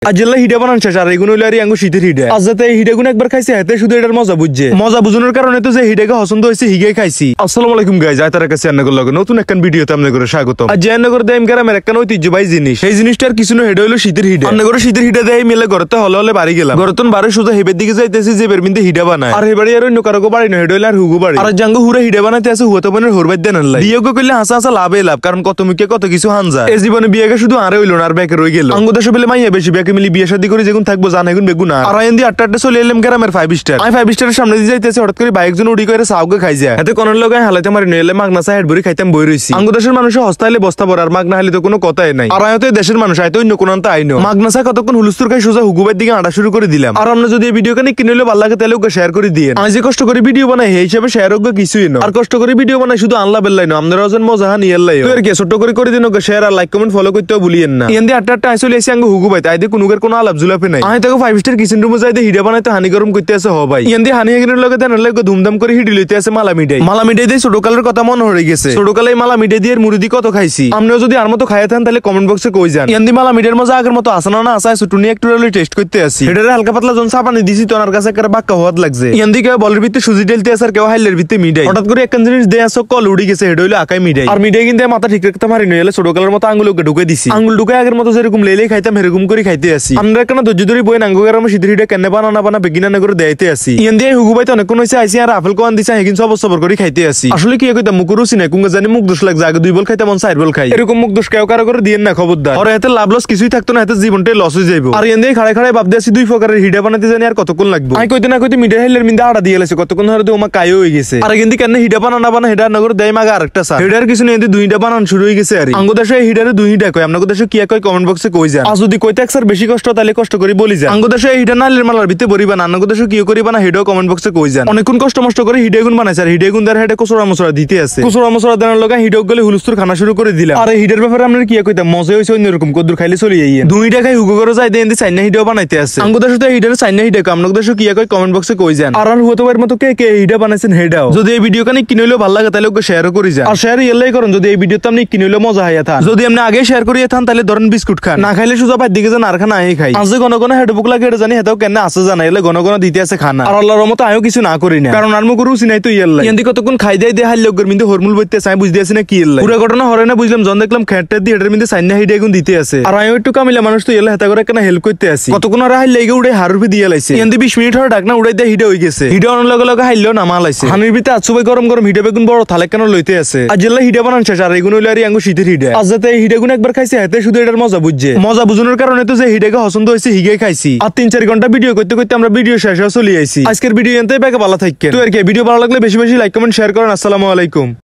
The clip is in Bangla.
আজেলা হিডা বানান শেষ আর এগুলো হইলো আঙ্গু শীতের হিডা। আজ যাতে এই হিডাগুন একবার খাইছি হাতে শুধু এটার মজা বুঝছে। মজা বুঝানোর কারণে তো যে হিডাকে পছন্দ হয়েছে হিগে খাইছি। আসসালামু আলাইকুম গাইজ, আইতার কাছে আন্নাগর লগে নতুন একখান ভিডিওতে আপনাদের স্বাগতম। আজ আন্নাগর দেম গ্রামের একখান ঐতিহ্যবাহী জিনিস, এই জিনিসটার কিছু না হেডা হইলো শীতের হিডা। আন্নাগর শীতের হিডা দেয় মিলে ঘরতে হলে হলে বাড়ি গেলাম। ঘরতন বাড়ি সোজা হেবের দিকে যাইতেছি যে বের মিন্দে হিডা বানায়। আর হেবাড়ি আর অন্য কারো বাড়ি না, হেডা হইলো আর হুগু বাড়ি। আর জাঙ্গু হুরে হিডা বানাইতে আছে হুয়াতে বোনের হরবাই দেন আল্লাহ। বিয়োগ করলে হাসা হাসা লাভে লাভ, কারণ কত মুখে কত কিছু হানজা। এই জীবনে বিয়েকে শুধু আরে হইলো না আর ব্যাকে রয়ে গেল। আঙ্গু দেশে বেলে মাইয়া বেশি ব্যাকে মিলি বিয়ে শাদী করে যেগুন থাকবো জানা এগুন বেগুন আর আইন্দি আটটা চলে এলাম গ্রামের 5 স্টার। আমি 5 স্টারের সামনে দিয়ে যাইতেছি, হঠাৎ করে বাইক জন উড়ি করে সাউকে খাই যায়। এতে কোন লোক হালাতে মারি নইলে মাগনা চা হেড ভরি খাইতাম বই রইছি। আঙ্গু দেশের মানুষ হস্তাইলে বস্তা ভর আর মাগনা হাইলে তো কোনো কথাই নাই। আর আয়তো দেশের মানুষ আয়তো অন্য কোন আইনো মাগনা চা কতক্ষণ হুলুস্তুর খাই সোজা হুগুবের দিকে আটা শুরু করে দিলাম। আর আমরা যদি এই ভিডিও কানে কিনলে ভালো লাগে তাহলে ওকে শেয়ার করে দিয়ে। আমি যে কষ্ট করে ভিডিও বানাই এই হিসাবে শেয়ার হোক কিছুই না। আর কষ্ট করে ভিডিও বানাই শুধু আল্লাহ বেল্লাই না, আমাদের ওজন মজা হানি আল্লাহ। তো এর কি ছোট করে দিন ওকে শেয়ার আর লাইক কমেন্ট ফলো করতেও ভুলিয়েন না। এন্দি আটটা আইসলে এসে আঙ্গু হুগুবাই তাই দিয়ে কোনো আলাপ জুলাপে নাই। আমি তাকে 5 স্টার কিচেন রুমে যাই হিডা বানাইতে হানি গরম করতে আছে হ ভাই। এন্দি হানি হেগের লগে দেন লাগে ধুমধাম করে হিডি লইতে আছে মালা মিঠাই দিয়ে ছোট কালের কথা মনে হয়ে গেছে। ছোট কালে মালা মিঠাই দিয়ে মুড়ি কত খাইছি। আপনিও যদি আর মতো খাইয়া থাকেন তাহলে কমেন্ট বক্সে কই যান। এন্দি মালা মিঠাইয়ের মজা আগের মতো আসে না আসে ছুটুনি একটু টেস্ট করতে আসি। এটারে হালকা পাতলা জন সাপানি দিছি তো ওনার কাছে একটা বাক্কা হওয়াত লাগছে। এন্দি কেউ বলের ভিতরে সুজি ঢেলতে আছে আর কেউ হাইলের ভিতরে মিঠাই। হঠাৎ করে একখান জিনিস দেয়া আছে কল উড়ি গেছে, এটা হইলো আকাই মিঠাই। আর মিঠাই কিন্তু মাথা ঠিক রাখতে পারি নইলে ছোট কালের মতো আঙ্গুলকে ঢুকে দিছি। আঙ্গুল ঢুকে আগের মতো যেরকম লেলেই খাইতাম এরকম করে খাইতে আসি। আমরা কেন ধৈর্য ধরে বই নাঙ্গু গরমে শীতের হিডা কেন বানা বেগিনা না করে দেইতে আসি। এন্দি হুগুবাইতে অনেকক্ষণ হইছে আইসি আর আপেল কোয়ান দিছে হেগিন সবর করে খাইতে আসি। আসলে কি কইতাম মুখ রুচি নাই কুঙ্গা জানি মুখ দোষ লাগছে, আগে 2 বল খাইতাম 4 বল খাই। এরকম মুখ দোষ কেউ কারো করে দিয়েন না খবরদার। আর এতে লাভ লস কিছুই থাকতো না, এতে জীবনটাই লস হয়ে যাইবো। আর এন্দি খাড়ায় ভাবতে আসি 2 প্রকারের হিডা বানাইতে জানি আর কতক্ষণ লাগবে। আমি কইতে না কইতে মিঠাই হাইলের মিন্দা আড়া দিয়ে লাইছে কতক্ষণ ধরে তো ওমা কাইও হয়ে গেছে। আর এন্দি কেন হিডা বানা হেডা নগর দেয় মাগা আরেকটা স্যার হিডার কিছু নেই, এন্দি 2টা বানান শুরু হয়ে গেছে। আর আঙ্গু দেশে হিডারে 2টা কয়, আপনাদের দেশে কি কয় কমেন্ট বক্সে কই যান। আর যদি কইতে এক স্যার বেশি কষ্ট তাহলে কষ্ট করে বলি যান। আঙ্গু দেশে হিডা নালের মালার ভিতরে বরিবা না, আঙ্গু দেশে কি করিবা না হেডাও কমেন্ট বক্সে কই যান। অনেকক্ষণ কষ্ট করে হিডাগুন বানাইছে আর হিডাগুন দ্বারা হেডে কোসরা মসরা দিতে আছে। কোসরা মসরা দেওয়ার লগে হিডক গলে হুলুস্তুর খানা শুরু করে দিলাম। আর এই হিডার ব্যাপারে আমরা কি কইতাম মজা হইছে অন্যরকম কদ্দুর খাইলে চলে যাইয়ে। 2টা খাই হুগো করে যাই দেন চাইনা হিডাও বানাইতে আছে। আঙ্গু দেশে হিডার চাইনা হিডা কম, আপনাদের দেশে কি কয় কমেন্ট বক্সে কই যান। আর হতে পারে মতো কে হিডা বানাইছেন হেডাও। যদি এই ভিডিও কানে কিনলে ভালো লাগে তাহলে ওকে শেয়ারও করে যান। আর শেয়ার ইল্লাই করুন যদি এই ভিডিওতে আপনি কিনলে মজা হাইয়া থান। যদি আপনি আগে শেয়ার করিয়ে থান তাহলে ধরেন বিস্কুট খান, না খাইলে সুজা পাই দিকে যান আর খানা আই খাই। আজ ঘন ঘন হেড বুক লাগে এটা জানি হেতাও কেন আছে জানা এলে ঘন ঘন দিতে আছে খানা। আর আল্লাহর রহমতে আমিও কিছু না করি না, কারণ আর মুখ রুচি নাই তো ইল্লাই। এন্দি কতক্ষণ খাই দেয় হাইলে লোকের মিন্দে হরমুল বইতে চাই বুঝতে আসি না কি ইল্লাই। পুরো ঘটনা হরে না বুঝলাম জন দেখলাম খেটটা দিয়ে হেডের মিন্দে সাইনা হিডা গুন দিতে আছে। আর আমি একটু কামিলা মানুষ তো ইল্লাই হেতা করে কেন হেল্প করতে আসি। কতক্ষণ আর হাইলে লেগে উড়ে হারুফি দিয়ে লাইছে। এন্দি 20 মিনিট হরে ডাকনা উড়াই দিয়ে হিডা হয়ে গেছে। হিডা অন লগে হাইলেও নামা লাইছে। হানির ভিতরে আছুবাই গরম হিডা বেগুন বড় থালে কেন লইতে আছে। আজ জেলা হিডা বানান শেষ আর এগুন হইলো আর আঙ্গু শীতের হিডা। আজ যাতে এই হিডাগুন একবার খাইছে হাতে শুধু এটার মজা বুঝছে। মজা বুঝানোর কারণে তো যে হিডাকে পছন্দ হয়েছে হিগে খাইছি। আর 3-4 ঘন্টা ভিডিও করতে করতে আমরা ভিডিও শেষে চলে আইছি। আজকের ভিডিও এনতেই ব্যাকে ভালো থাকেন। তো আর কি ভিডিও ভালো লাগলে বেশি বেশি লাইক কমেন্ট শেয়ার করেন। আসসালামু আলাইকুম।